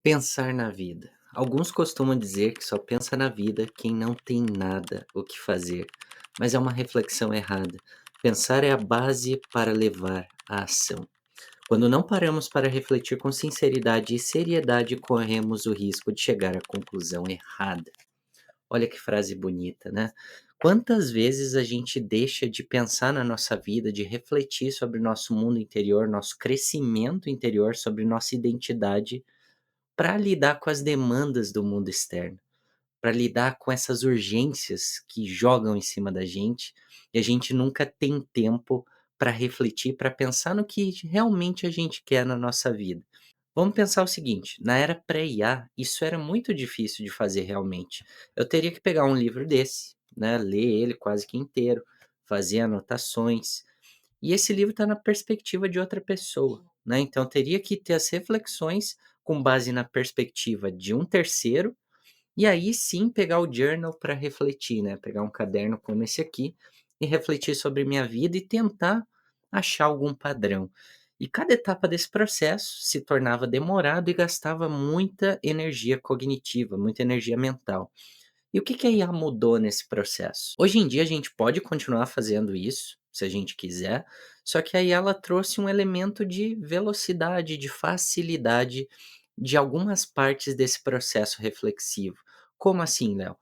Pensar na vida. Alguns costumam dizer que só pensa na vida quem não tem nada o que fazer, mas é uma reflexão errada. Pensar é a base para levar à ação. Quando não paramos para refletir com sinceridade e seriedade, corremos o risco de chegar à conclusão errada. Olha que frase bonita, né? Quantas vezes a gente deixa de pensar na nossa vida, de refletir sobre nosso mundo interior, nosso crescimento interior, sobre nossa identidade para lidar com as demandas do mundo externo, para lidar com essas urgências que jogam em cima da gente, e a gente nunca tem tempo para refletir, para pensar no que realmente a gente quer na nossa vida. Vamos pensar o seguinte, na era pré-IA, isso era muito difícil de fazer realmente. Eu teria que pegar um livro desse, né, ler ele quase que inteiro, fazer anotações, e esse livro está na perspectiva de outra pessoa, né, então teria que ter as reflexões com base na perspectiva de um terceiro, e aí sim pegar o journal para refletir, né, pegar um caderno como esse aqui e refletir sobre minha vida e tentar achar algum padrão. E cada etapa desse processo se tornava demorado e gastava muita energia cognitiva, muita energia mental. E o que que a IA mudou nesse processo? Hoje em dia a gente pode continuar fazendo isso, se a gente quiser, só que aí ela trouxe um elemento de velocidade, de facilidade de algumas partes desse processo reflexivo. Como assim, Léo?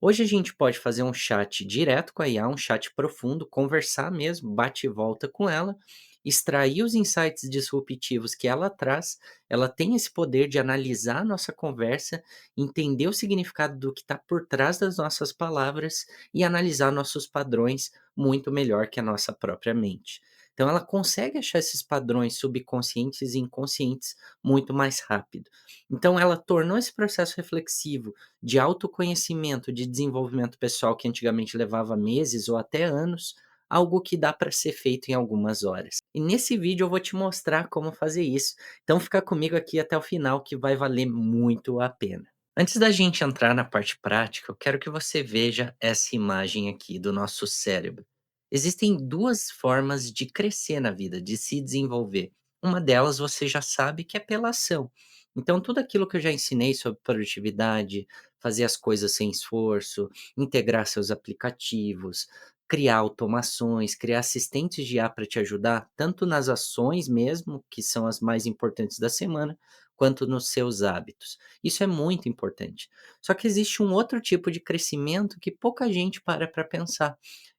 Hoje a gente pode fazer um chat direto com a IA, um chat profundo, conversar mesmo, bate e volta com ela, extrair os insights disruptivos que ela traz. Ela tem esse poder de analisar a nossa conversa, entender o significado do que está por trás das nossas palavras e analisar nossos padrões muito melhor que a nossa própria mente. Então ela consegue achar esses padrões subconscientes e inconscientes muito mais rápido. Então ela tornou esse processo reflexivo de autoconhecimento, de desenvolvimento pessoal que antigamente levava meses ou até anos, algo que dá para ser feito em algumas horas. E nesse vídeo eu vou te mostrar como fazer isso. Então fica comigo aqui até o final que vai valer muito a pena. Antes da gente entrar na parte prática, eu quero que você veja essa imagem aqui do nosso cérebro. Existem duas formas de crescer na vida, de se desenvolver. Uma delas você já sabe que é pela ação. Então, tudo aquilo que eu já ensinei sobre produtividade, fazer as coisas sem esforço, integrar seus aplicativos, criar automações, criar assistentes de IA para te ajudar, tanto nas ações mesmo, que são as mais importantes da semana, quanto nos seus hábitos. Isso é muito importante. Só que existe um outro tipo de crescimento que pouca gente para pensar,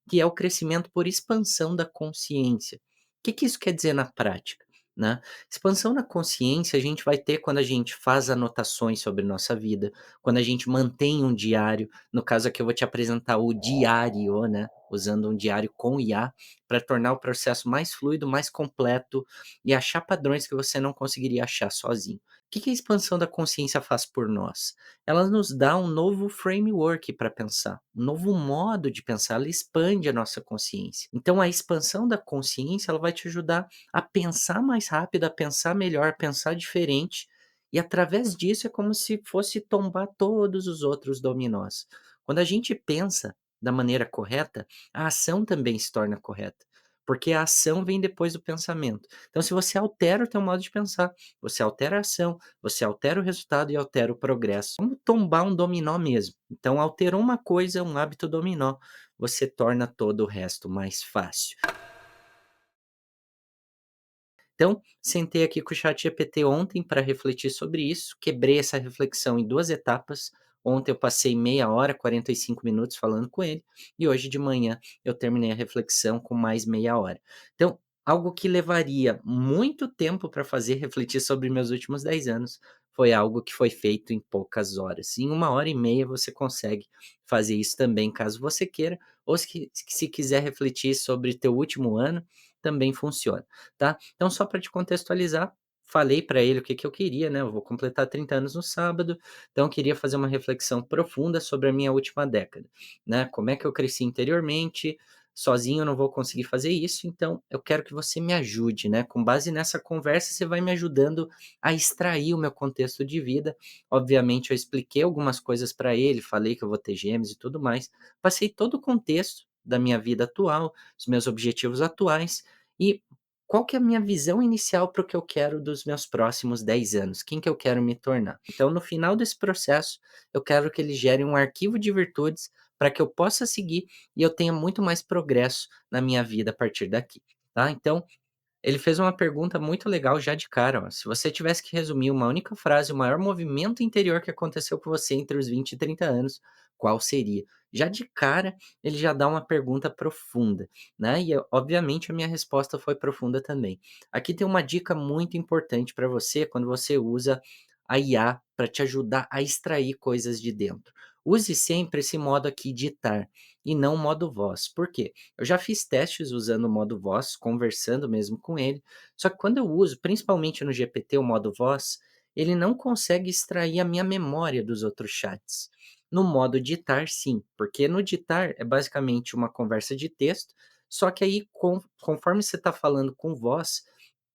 que é o crescimento por expansão da consciência. O que que isso quer dizer na prática, né? Expansão na consciência a gente vai ter quando a gente faz anotações sobre nossa vida, quando a gente mantém um diário. No caso aqui eu vou te apresentar o diário, né? Usando um diário com IA para tornar o processo mais fluido, mais completo e achar padrões que você não conseguiria achar sozinho. O que que a expansão da consciência faz por nós? Ela nos dá um novo framework para pensar, um novo modo de pensar, ela expande a nossa consciência. Então a expansão da consciência, ela vai te ajudar a pensar mais rápido, a pensar melhor, a pensar diferente, e através disso é como se fosse tombar todos os outros dominós. Quando a gente pensa da maneira correta, a ação também se torna correta, porque a ação vem depois do pensamento. Então se você altera o teu modo de pensar, você altera a ação, você altera o resultado e altera o progresso. Como tombar um dominó mesmo. Então alterou uma coisa, um hábito dominó, você torna todo o resto mais fácil. Então, sentei aqui com o ChatGPT ontem para refletir sobre isso, quebrei essa reflexão em 2 etapas. Ontem eu passei meia hora, 45 minutos falando com ele, e hoje de manhã eu terminei a reflexão com mais meia hora. Então, algo que levaria muito tempo para fazer refletir sobre meus últimos 10 anos, foi algo que foi feito em poucas horas. Em 1 hora e meia você consegue fazer isso também, caso você queira, ou se quiser refletir sobre teu último ano, também funciona, tá? Então, só para te contextualizar, falei para ele o que que eu queria, né, eu vou completar 30 anos no sábado, então eu queria fazer uma reflexão profunda sobre a minha última década, né, como é que eu cresci interiormente, sozinho eu não vou conseguir fazer isso, então eu quero que você me ajude, né, com base nessa conversa você vai me ajudando a extrair o meu contexto de vida. Obviamente eu expliquei algumas coisas para ele, falei que eu vou ter gêmeos e tudo mais, passei todo o contexto da minha vida atual, os meus objetivos atuais, e qual que é a minha visão inicial para o que eu quero dos meus próximos 10 anos, quem que eu quero me tornar. Então, no final desse processo, eu quero que ele gere um arquivo de virtudes para que eu possa seguir e eu tenha muito mais progresso na minha vida a partir daqui, tá? Então, ele fez uma pergunta muito legal já de cara, ó. Se você tivesse que resumir uma única frase, o maior movimento interior que aconteceu com você entre os 20 e 30 anos, qual seria? Já de cara, ele já dá uma pergunta profunda, né? E obviamente a minha resposta foi profunda também. Aqui tem uma dica muito importante para você quando você usa a IA para te ajudar a extrair coisas de dentro. Use sempre esse modo aqui ditar e não o modo voz. Por quê? Eu já fiz testes usando o modo voz, conversando mesmo com ele, só que quando eu uso, principalmente no GPT, o modo voz, ele não consegue extrair a minha memória dos outros chats. No modo ditar, sim, porque no ditar é basicamente uma conversa de texto, só que aí, conforme você está falando com voz,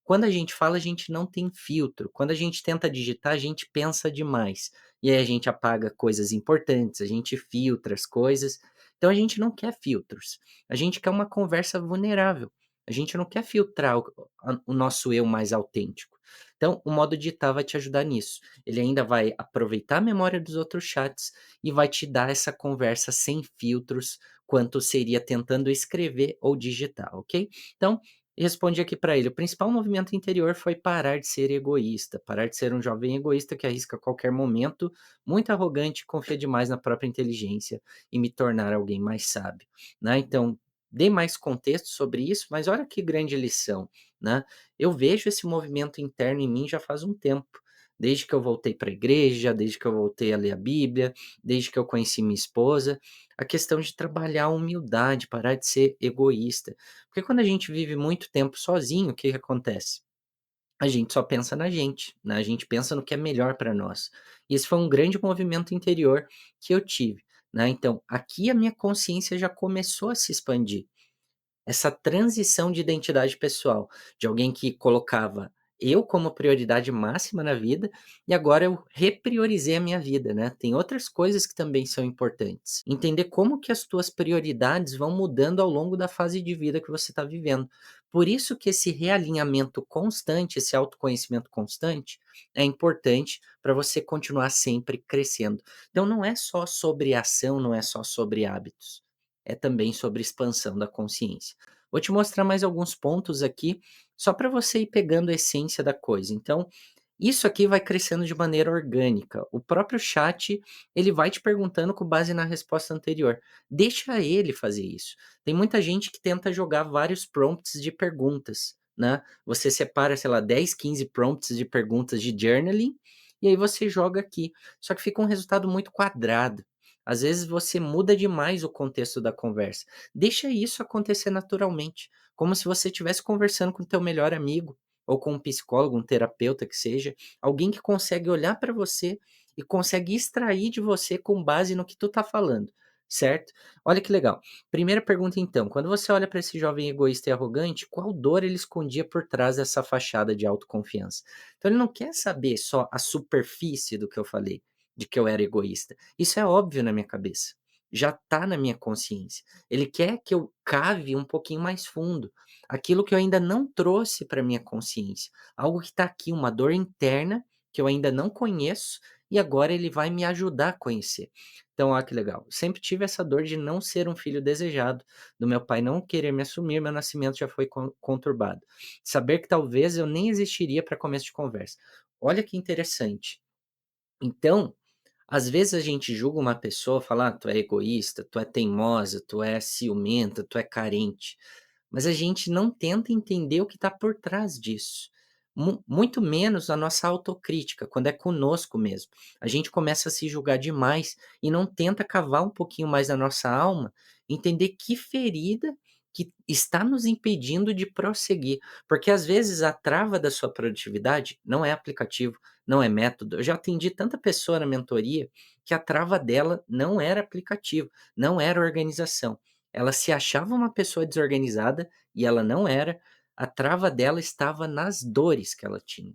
quando a gente fala, a gente não tem filtro. Quando a gente tenta digitar, a gente pensa demais. E aí a gente apaga coisas importantes, a gente filtra as coisas. Então a gente não quer filtros. A gente quer uma conversa vulnerável. A gente não quer filtrar o nosso eu mais autêntico. Então, o modo digitar vai te ajudar nisso. Ele ainda vai aproveitar a memória dos outros chats e vai te dar essa conversa sem filtros, quanto seria tentando escrever ou digitar, ok? Então, e respondi aqui para ele: o principal movimento interior foi parar de ser egoísta, parar de ser um jovem egoísta que arrisca a qualquer momento, muito arrogante, confia demais na própria inteligência e me tornar alguém mais sábio, né? Então, dei mais contexto sobre isso, mas olha que grande lição, né? Eu vejo esse movimento interno em mim já faz um tempo. Desde que eu voltei para a igreja, desde que eu voltei a ler a Bíblia, desde que eu conheci minha esposa, a questão de trabalhar a humildade, parar de ser egoísta. Porque quando a gente vive muito tempo sozinho, o que que acontece? A gente só pensa na gente, né? A gente pensa no que é melhor para nós. E esse foi um grande movimento interior que eu tive, né? Então, aqui a minha consciência já começou a se expandir. Essa transição de identidade pessoal, de alguém que colocava eu como prioridade máxima na vida, e agora eu repriorizei a minha vida, né. Tem outras coisas que também são importantes. Entender como que as tuas prioridades vão mudando ao longo da fase de vida que você está vivendo. Por isso que esse realinhamento constante, esse autoconhecimento constante, é importante para você continuar sempre crescendo. Então não é só sobre ação, não é só sobre hábitos, é também sobre expansão da consciência. Vou te mostrar mais alguns pontos aqui, só para você ir pegando a essência da coisa. Então, isso aqui vai crescendo de maneira orgânica. O próprio chat, ele vai te perguntando com base na resposta anterior. Deixa ele fazer isso. Tem muita gente que tenta jogar vários prompts de perguntas, né? Você separa, sei lá, 10, 15 prompts de perguntas de journaling e aí você joga aqui. Só que fica um resultado muito quadrado. Às vezes você muda demais o contexto da conversa. Deixa isso acontecer naturalmente, como se você estivesse conversando com o teu melhor amigo, ou com um psicólogo, um terapeuta que seja, alguém que consegue olhar para você e consegue extrair de você com base no que tu tá falando, certo? Olha que legal. Primeira pergunta então, quando você olha para esse jovem egoísta e arrogante, qual dor ele escondia por trás dessa fachada de autoconfiança? Então ele não quer saber só a superfície do que eu falei, de que eu era egoísta. Isso é óbvio na minha cabeça. Já tá na minha consciência. Ele quer que eu cave um pouquinho mais fundo, aquilo que eu ainda não trouxe para minha consciência, algo que está aqui, uma dor interna que eu ainda não conheço e agora ele vai me ajudar a conhecer. Então, olha que legal. Sempre tive essa dor de não ser um filho desejado, do meu pai não querer me assumir, meu nascimento já foi conturbado. Saber que talvez eu nem existiria para começo de conversa. Olha que interessante. Então, às vezes a gente julga uma pessoa, fala: "Ah, tu é egoísta, tu é teimosa, tu é ciumenta, tu é carente", mas a gente não tenta entender o que está por trás disso. Muito menos a nossa autocrítica, quando é conosco mesmo. A gente começa a se julgar demais e não tenta cavar um pouquinho mais na nossa alma, entender que ferida que está nos impedindo de prosseguir. Porque às vezes a trava da sua produtividade não é aplicativo, não é método. Eu já atendi tanta pessoa na mentoria que a trava dela não era aplicativo, não era organização. Ela se achava uma pessoa desorganizada e ela não era. A trava dela estava nas dores que ela tinha.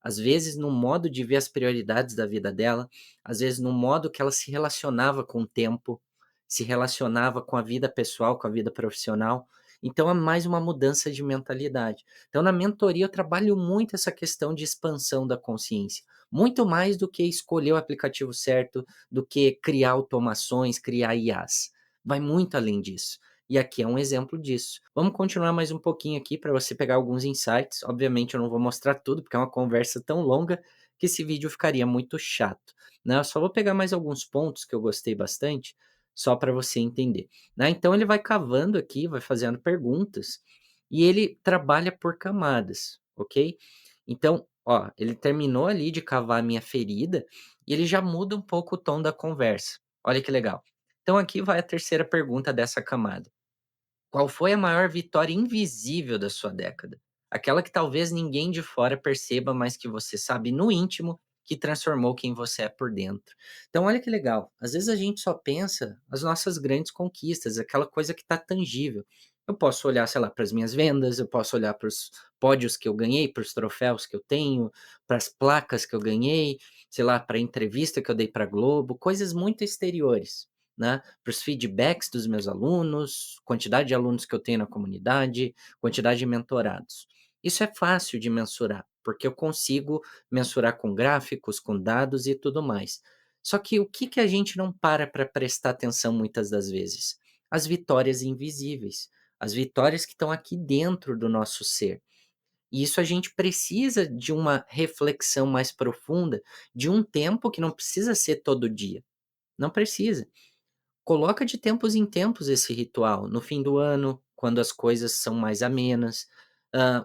Às vezes no modo de ver as prioridades da vida dela, às vezes no modo que ela se relacionava com o tempo, se relacionava com a vida pessoal, com a vida profissional. Então é mais uma mudança de mentalidade. Então na mentoria eu trabalho muito essa questão de expansão da consciência, muito mais do que escolher o aplicativo certo, do que criar automações, criar IAs. Vai muito além disso. E aqui é um exemplo disso. Vamos continuar mais um pouquinho aqui para você pegar alguns insights. Obviamente eu não vou mostrar tudo, porque é uma conversa tão longa que esse vídeo ficaria muito chato, né? Eu só vou pegar mais alguns pontos que eu gostei bastante, só para você entender, né? Então ele vai cavando aqui, vai fazendo perguntas e ele trabalha por camadas, ok? Então, ó, ele terminou ali de cavar a minha ferida e ele já muda um pouco o tom da conversa. Olha que legal. Então aqui vai a terceira pergunta dessa camada. Qual foi a maior vitória invisível da sua década? Aquela que talvez ninguém de fora perceba, mas que você sabe no íntimo que transformou quem você é por dentro. Então, olha que legal. Às vezes a gente só pensa as nossas grandes conquistas, aquela coisa que está tangível. Eu posso olhar, sei lá, para as minhas vendas, eu posso olhar para os pódios que eu ganhei, para os troféus que eu tenho, para as placas que eu ganhei, sei lá, para a entrevista que eu dei para a Globo, coisas muito exteriores, né? Para os feedbacks dos meus alunos, quantidade de alunos que eu tenho na comunidade, quantidade de mentorados. Isso é fácil de mensurar, porque eu consigo mensurar com gráficos, com dados e tudo mais. Só que o que a gente não para prestar atenção muitas das vezes? As vitórias invisíveis, as vitórias que estão aqui dentro do nosso ser. E isso a gente precisa de uma reflexão mais profunda, de um tempo que não precisa ser todo dia. Não precisa. Coloca de tempos em tempos esse ritual, no fim do ano, quando as coisas são mais amenas,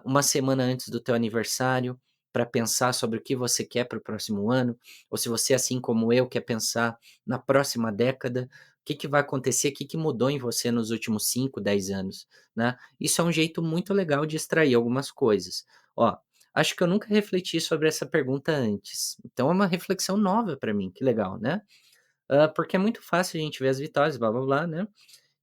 uma semana antes do teu aniversário, para pensar sobre o que você quer para o próximo ano, ou se você, assim como eu, quer pensar na próxima década, o que que vai acontecer, o que que mudou em você nos últimos 5, 10 anos, né. Isso é um jeito muito legal de extrair algumas coisas. Ó, acho que eu nunca refleti sobre essa pergunta antes, então é uma reflexão nova para mim, que legal, né. Porque é muito fácil a gente ver as vitórias, blá-blá-blá, né.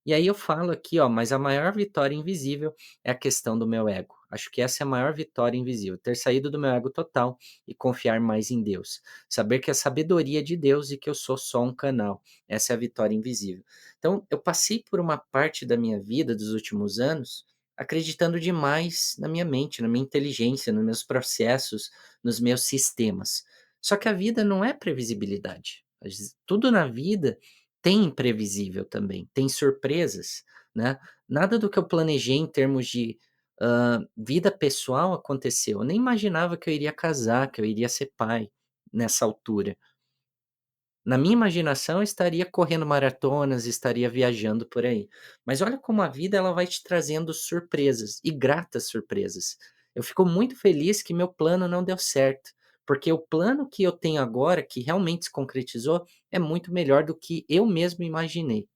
E aí eu falo aqui, ó, mas a maior vitória invisível é a questão do meu ego. Acho que essa é a maior vitória invisível, ter saído do meu ego total e confiar mais em Deus. Saber que a sabedoria é de Deus e que eu sou só um canal. Essa é a vitória invisível. Então, eu passei por uma parte da minha vida dos últimos anos acreditando demais na minha mente, na minha inteligência, nos meus processos, nos meus sistemas. Só que a vida não é previsibilidade. Tudo na vida tem imprevisível também, tem surpresas, né. Nada do que eu planejei em termos de, vida pessoal aconteceu, eu nem imaginava que eu iria casar, que eu iria ser pai, nessa altura. Na minha imaginação eu estaria correndo maratonas, estaria viajando por aí. Mas olha como a vida ela vai te trazendo surpresas, e gratas surpresas. Eu fico muito feliz que meu plano não deu certo, porque o plano que eu tenho agora, que realmente se concretizou, é muito melhor do que eu mesmo imaginei.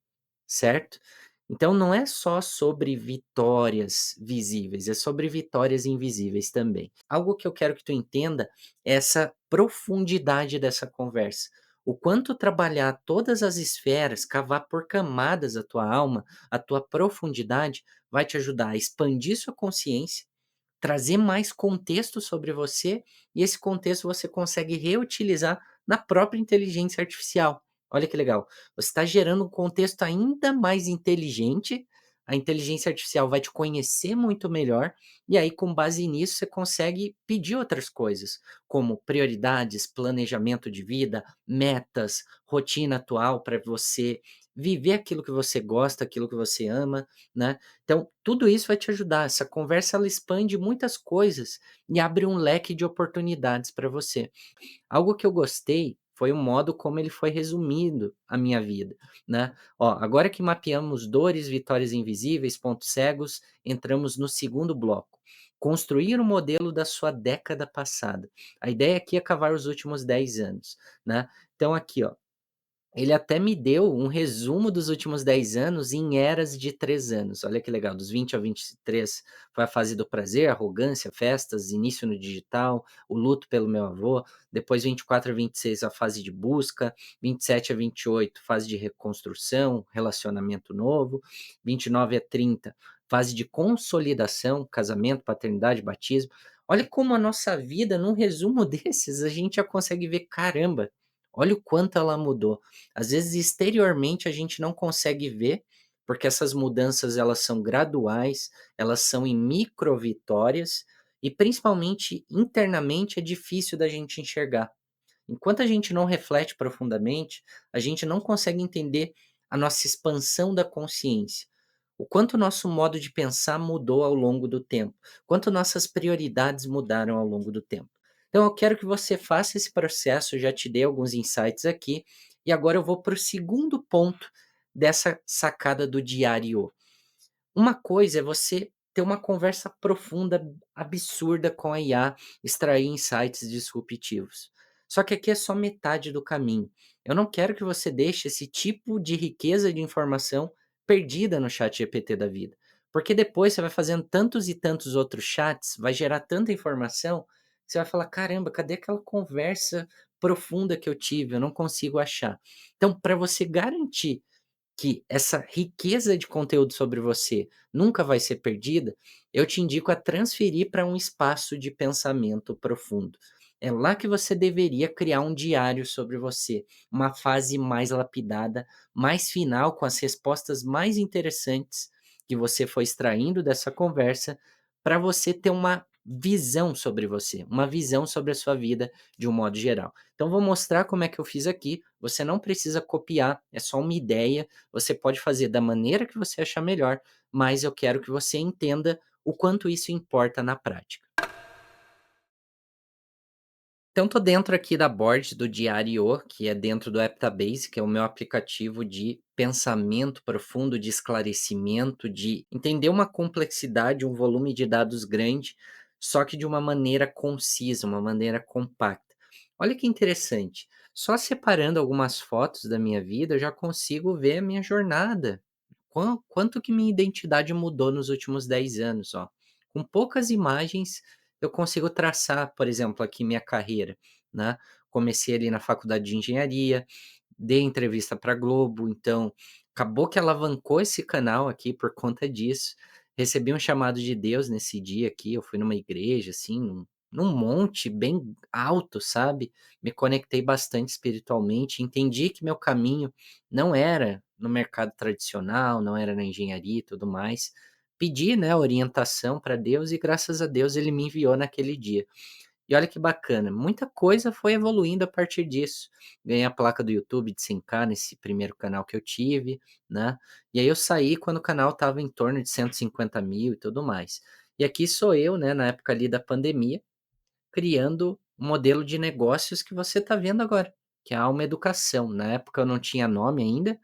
Certo? Então não é só sobre vitórias visíveis, é sobre vitórias invisíveis também. Algo que eu quero que tu entenda é essa profundidade dessa conversa. O quanto trabalhar todas as esferas, cavar por camadas a tua alma, a tua profundidade, vai te ajudar a expandir sua consciência, trazer mais contexto sobre você, e esse contexto você consegue reutilizar na própria inteligência artificial. Olha que legal, você está gerando um contexto ainda mais inteligente, a inteligência artificial vai te conhecer muito melhor, e aí com base nisso você consegue pedir outras coisas, como prioridades, planejamento de vida, metas, rotina atual para você viver aquilo que você gosta, aquilo que você ama, né. Então, tudo isso vai te ajudar. Essa conversa ela expande muitas coisas e abre um leque de oportunidades para você. Algo que eu gostei foi o modo como ele foi resumindo a minha vida, né. Ó, agora que mapeamos dores, vitórias invisíveis, pontos cegos, entramos no segundo bloco. Construir o modelo da sua década passada. A ideia aqui é cavar os últimos 10 anos, né. Então aqui, ó, ele até me deu um resumo dos últimos 10 anos em eras de 3 anos. Olha que legal, dos 20 ao 23 foi a fase do prazer, arrogância, festas, início no digital, o luto pelo meu avô. Depois 24 a 26 a fase de busca, 27 a 28 fase de reconstrução, relacionamento novo, 29 a 30 fase de consolidação, casamento, paternidade, batismo. Olha como a nossa vida, num resumo desses, a gente já consegue ver, caramba, olha o quanto ela mudou. Às vezes, exteriormente, a gente não consegue ver, porque essas mudanças elas são graduais, elas são em micro vitórias e principalmente internamente é difícil da gente enxergar. Enquanto a gente não reflete profundamente, a gente não consegue entender a nossa expansão da consciência. O quanto o nosso modo de pensar mudou ao longo do tempo, quanto nossas prioridades mudaram ao longo do tempo. Então eu quero que você faça esse processo, eu já te dei alguns insights aqui, e agora eu vou para o segundo ponto dessa sacada do diário. Uma coisa é você ter uma conversa profunda, absurda com a IA, extrair insights disruptivos. Só que aqui é só metade do caminho. Eu não quero que você deixe esse tipo de riqueza de informação perdida no chat GPT da vida. Porque depois você vai fazendo tantos e tantos outros chats, vai gerar tanta informação, que você vai falar: caramba, cadê aquela conversa profunda que eu tive? Eu não consigo achar. Então, para você garantir que essa riqueza de conteúdo sobre você nunca vai ser perdida, eu te indico a transferir para um espaço de pensamento profundo. É lá que você deveria criar um diário sobre você, uma fase mais lapidada, mais final, com as respostas mais interessantes que você foi extraindo dessa conversa, para você ter uma visão sobre você, uma visão sobre a sua vida de um modo geral. Então, vou mostrar como é que eu fiz aqui. Você não precisa copiar, é só uma ideia, você pode fazer da maneira que você achar melhor, mas eu quero que você entenda o quanto isso importa na prática. Então, tô dentro aqui da board do Diario, que é dentro do Heptabase, que é o meu aplicativo de pensamento profundo, de esclarecimento, de entender uma complexidade, um volume de dados grande, só que de uma maneira concisa, uma maneira compacta. Olha que interessante. Só separando algumas fotos da minha vida, eu já consigo ver a minha jornada. Quanto que minha identidade mudou nos últimos 10 anos, ó. Com poucas imagens, eu consigo traçar, por exemplo, aqui minha carreira, né. Comecei ali na faculdade de engenharia, dei entrevista para Globo, então acabou que alavancou esse canal aqui por conta disso. Recebi um chamado de Deus nesse dia aqui, eu fui numa igreja, assim, num monte bem alto, sabe. Me conectei bastante espiritualmente, entendi que meu caminho não era no mercado tradicional, não era na engenharia e tudo mais. Pedi, né, orientação para Deus e graças a Deus ele me enviou naquele dia. E olha que bacana, muita coisa foi evoluindo a partir disso. Ganhei a placa do YouTube de 100K nesse primeiro canal que eu tive, né? E aí eu saí quando o canal estava em torno de 150 mil e tudo mais. E aqui sou eu, né, na época ali da pandemia, criando um modelo de negócios que você está vendo agora, que é a Alma Educação. Na época eu não tinha nome ainda,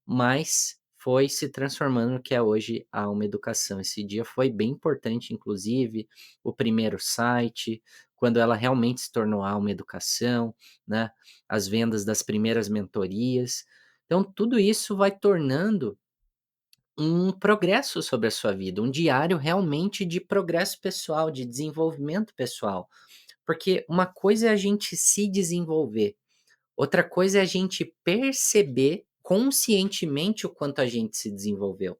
mas foi se transformando no que é hoje a Alma Educação. Esse dia foi bem importante, inclusive, o primeiro site, quando ela realmente se tornou Alma Educação, né, as vendas das primeiras mentorias. Então tudo isso vai tornando um progresso sobre a sua vida, um diário realmente de progresso pessoal, de desenvolvimento pessoal. Porque uma coisa é a gente se desenvolver, outra coisa é a gente perceber conscientemente o quanto a gente se desenvolveu.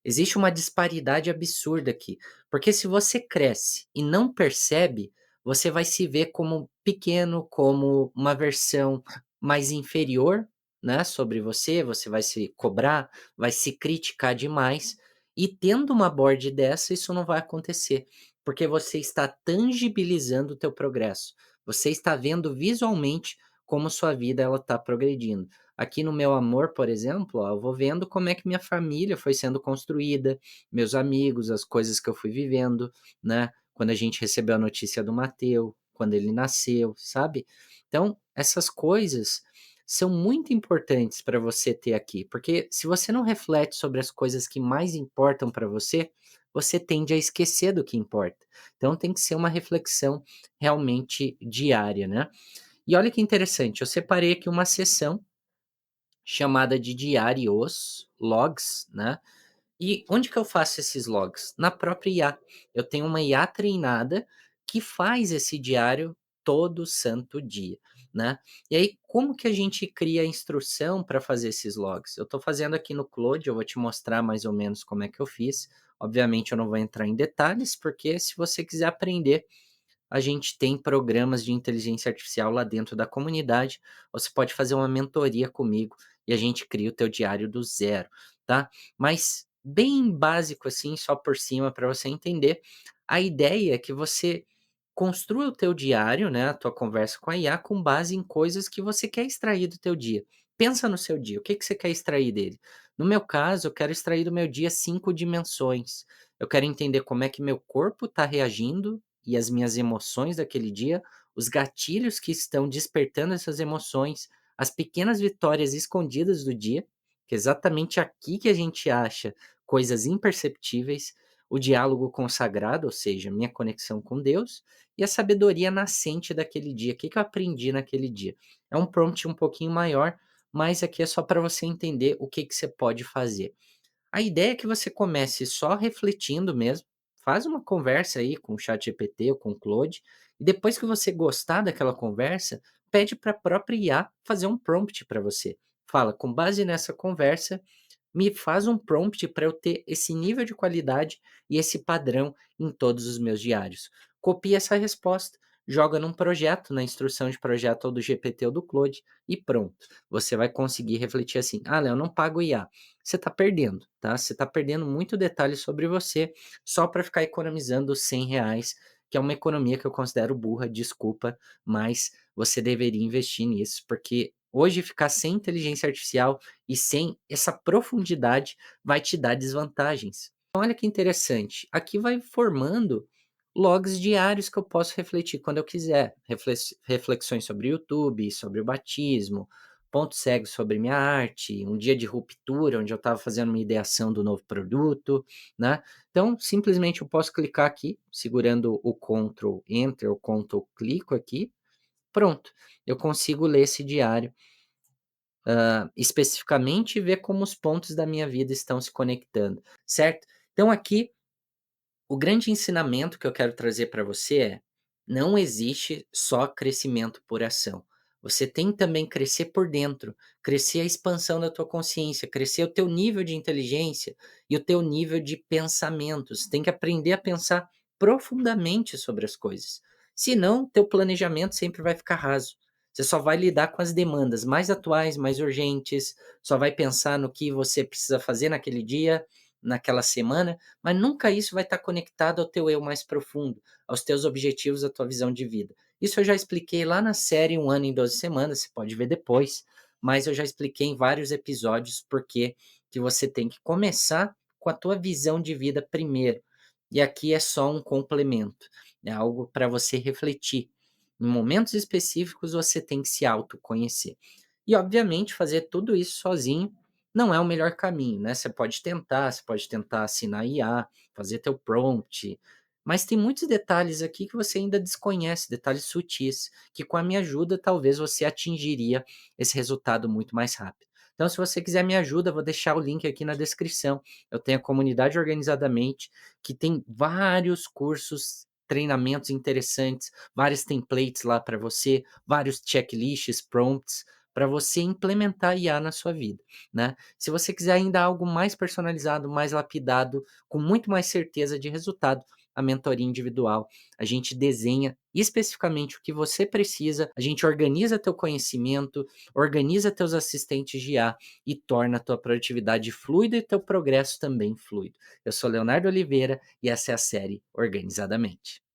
Existe uma disparidade absurda aqui, porque se você cresce e não percebe, você vai se ver como pequeno, como uma versão mais inferior, né, sobre você, você vai se cobrar, vai se criticar demais, e tendo uma board dessa, isso não vai acontecer, porque você está tangibilizando o teu progresso. Você está vendo visualmente como sua vida ela está progredindo. Aqui no meu amor, por exemplo, ó, eu vou vendo como é que minha família foi sendo construída, meus amigos, as coisas que eu fui vivendo, né? Quando a gente recebeu a notícia do Mateu, quando ele nasceu, sabe? Então, essas coisas são muito importantes para você ter aqui, porque se você não reflete sobre as coisas que mais importam para você, você tende a esquecer do que importa. Então, tem que ser uma reflexão realmente diária, né? E olha que interessante, eu separei aqui uma seção chamada de diários, logs, né. E onde que eu faço esses logs? Na própria IA. Eu tenho uma IA treinada que faz esse diário todo santo dia, né. E aí como que a gente cria a instrução para fazer esses logs? Eu estou fazendo aqui no Claude, eu vou te mostrar mais ou menos como é que eu fiz. Obviamente eu não vou entrar em detalhes, porque se você quiser aprender a gente tem programas de inteligência artificial lá dentro da comunidade. Você pode fazer uma mentoria comigo e a gente cria o teu diário do zero, tá? Mas bem básico assim, só por cima para você entender, a ideia é que você construa o teu diário, né, a tua conversa com a IA com base em coisas que você quer extrair do teu dia. Pensa no seu dia, o que que você quer extrair dele? No meu caso, eu quero extrair do meu dia 5 dimensões. Eu quero entender como é que meu corpo está reagindo e as minhas emoções daquele dia, os gatilhos que estão despertando essas emoções, as pequenas vitórias escondidas do dia, que é exatamente aqui que a gente acha coisas imperceptíveis, o diálogo consagrado, ou seja, minha conexão com Deus, e a sabedoria nascente daquele dia. O que que eu aprendi naquele dia? É um prompt um pouquinho maior, mas aqui é só para você entender o que que você pode fazer. A ideia é que você comece só refletindo mesmo, faz uma conversa aí com o ChatGPT ou com o Claude, e depois que você gostar daquela conversa, pede para a própria IA fazer um prompt para você. Fala, com base nessa conversa, me faz um prompt para eu ter esse nível de qualidade e esse padrão em todos os meus diários. Copia essa resposta, joga num projeto, na instrução de projeto ou do GPT ou do Claude e pronto. Você vai conseguir refletir assim: ah, Léo, eu não pago IA. Você está perdendo, tá? Você está perdendo muito detalhe sobre você só para ficar economizando R$ 100, que é uma economia que eu considero burra, desculpa, mas você deveria investir nisso, porque hoje ficar sem inteligência artificial e sem essa profundidade vai te dar desvantagens. Então, olha que interessante, aqui vai formando logs diários que eu posso refletir quando eu quiser. Reflexões sobre o YouTube, sobre o batismo, pontos cegos sobre minha arte, um dia de ruptura, onde eu estava fazendo uma ideação do novo produto, né? Então, simplesmente eu posso clicar aqui, segurando o Ctrl Enter ou Ctrl clico aqui, pronto, eu consigo ler esse diário especificamente e ver como os pontos da minha vida estão se conectando, certo? Então aqui o grande ensinamento que eu quero trazer para você é: não existe só crescimento por ação. Você tem também crescer por dentro, crescer a expansão da tua consciência, crescer o teu nível de inteligência e o teu nível de pensamento. Você tem que aprender a pensar profundamente sobre as coisas. Senão, teu planejamento sempre vai ficar raso. Você só vai lidar com as demandas mais atuais, mais urgentes, só vai pensar no que você precisa fazer naquele dia, naquela semana, mas nunca isso vai estar conectado ao teu eu mais profundo, aos teus objetivos, à tua visão de vida. Isso eu já expliquei lá na série Um Ano em 12 Semanas, você pode ver depois, mas eu já expliquei em vários episódios porque que você tem que começar com a tua visão de vida primeiro. E aqui é só um complemento, é algo para você refletir. Em momentos específicos você tem que se autoconhecer. E obviamente fazer tudo isso sozinho não é o melhor caminho, né? Você pode tentar assinar IA, fazer teu prompt, mas tem muitos detalhes aqui que você ainda desconhece, detalhes sutis, que com a minha ajuda talvez você atingiria esse resultado muito mais rápido. Então, se você quiser minha ajuda, vou deixar o link aqui na descrição. Eu tenho a comunidade Organizadamente, que tem vários cursos, treinamentos interessantes, vários templates lá para você, vários checklists, prompts, para você implementar IA na sua vida, né? Se você quiser ainda algo mais personalizado, mais lapidado, com muito mais certeza de resultado, a mentoria individual. A gente desenha especificamente o que você precisa, a gente organiza teu conhecimento, organiza teus assistentes de IA e torna a tua produtividade fluida e teu progresso também fluido. Eu sou Leonardo Oliveira e essa é a série Organizadamente.